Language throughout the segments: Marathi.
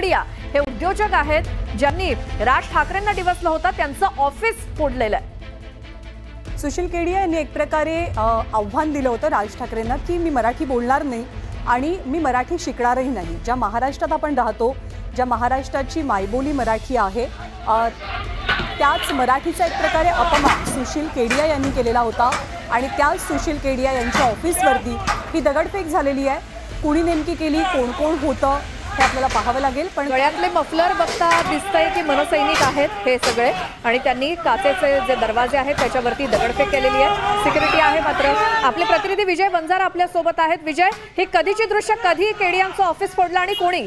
केडिया हे उद्योजक आहेत ज्यांनी राज ठाकरेंना डिवचलं होतं, त्यांचं ऑफिस फोडलेलं आहे। सुशील केडिया यांनी एक प्रकारे आव्हान दिलं होतं राज ठाकरेंना की मी मराठी बोलणार नाही आणि मी मराठी शिकणारही नाही। ज्या महाराष्ट्रात आपण राहतो, ज्या महाराष्ट्राची मायबोली मराठी आहे, त्याच मराठीचा एक प्रकारे अपमान सुशील केडिया यांनी केलेला होता आणि त्याच सुशील केडिया यांच्या ऑफिसवरती ही दगडफेक झालेली आहे। कुणी नेमकी केली, कोण कोण होतं हे आपल्याला पाहावं लागेल। पण गळ्यातले मफलर बघता दिसतंय की मनसैनिक आहेत हे सगळे आणि त्यांनी काचेचे जे दरवाजे आहेत त्याच्यावरती दगडफेक केलेली आहे। सिक्युरिटी आहे। मात्र आपले प्रतिनिधी विजय वंजारा आपल्या सोबत आहेत। विजय, हे कधीची दृश्य, कधी केडियांचं ऑफिस फोडलं आणि कोणी?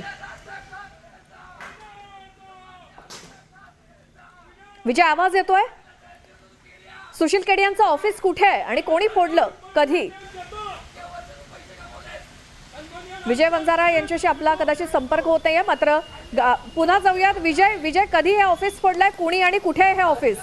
विजय, आवाज येतोय? सुशील केडियांचं ऑफिस कुठे आहे आणि कोणी फोडलं, कधी? विजय वंजारा यांच्याशी आपला कदाचित संपर्क होत नाहीये, मात्र पुन्हा जाऊयात। विजय, कधी हे ऑफिस फोडलंय, कोणी आणि कुठे आहे हे ऑफिस?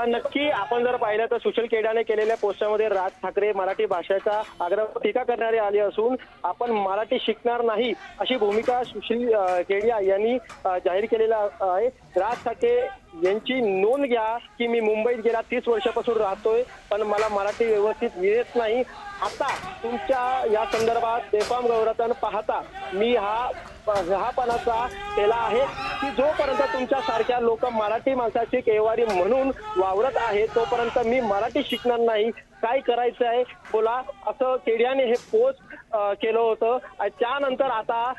नक्की आपण जर पाहिलं तर सुशील केडियाने केलेल्या पोस्टमध्ये राज ठाकरे मराठी भाषेचा आग्रह टीका करणारे आले असून आपण मराठी शिकणार नाही अशी भूमिका सुशील केडिया यांनी जाहीर केलेला आहे। राज ठाकरे यांची नोंद घ्या की मी मुंबईत गेल्या 30 वर्षापासून राहतोय, पण मला मराठी व्यवस्थित येत नाही। आता तुमच्या या संदर्भात बेफाम गैरवर्तन पाहता मी हापणाचा केला आहे की जोपर्यंत तुमच्या सारख्या लोक मराठी माणसाची केवारी म्हणून वावरत आहे तोपर्यंत मी मराठी शिकणार नाही। काय करायचं आहे बोला, असं केडियाने हे पोस्ट केलं होतं। त्यानंतर आता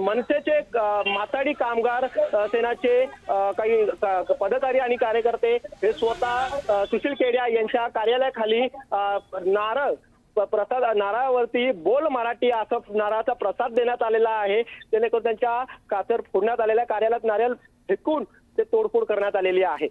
मनसेचे माथाडी कामगार सेनाचे काही पदाधिकारी आणि कार्यकर्ते हे स्वतः सुशील केडिया यांच्या कार्यालयाखाली नारळावरती बोल मराठी असं नारळाचा प्रसाद देण्यात आलेला आहे, जेणेकरून त्यांच्या काचेवर फोडण्यात आलेल्या कार्यालयात नारळ फेकून ते तोडफोड करण्यात आलेली आहे।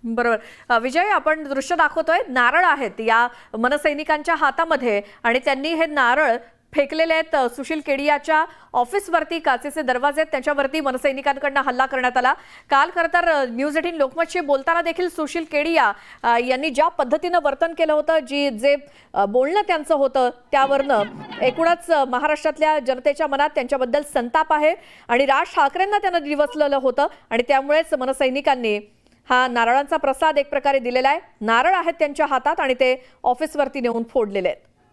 बरोबर विजय, आपण दृश्य दाखवतोय, नारळ आहेत या मनसैनिकांच्या हातामध्ये आणि त्यांनी हे नारळ फेकलेले आहेत सुशील केडियाच्या ऑफिसवरती। काचेचे दरवाजे आहेत, त्याच्यावरती मनसैनिकांकडून हल्ला करण्यात आला। काल खरं तर न्यूज 18 लोकमतशी बोलताना देखील सुशील केडिया यांनी ज्या पद्धतीनं वर्तन केलं होतं, जे बोलणं त्यांचं होतं त्यावरनं एकूणच महाराष्ट्रातल्या जनतेच्या मनात त्यांच्याबद्दल संताप आहे आणि राज ठाकरेंना त्यांना दिवचलेलं होतं आणि त्यामुळेच मनसैनिकांनी हा नारळांचा प्रसाद एक प्रकारे दिलेला आहे। नारळ आहेत त्यांच्या हातात आणि ते ऑफिसवरती नेऊन फोडलेले आहेत।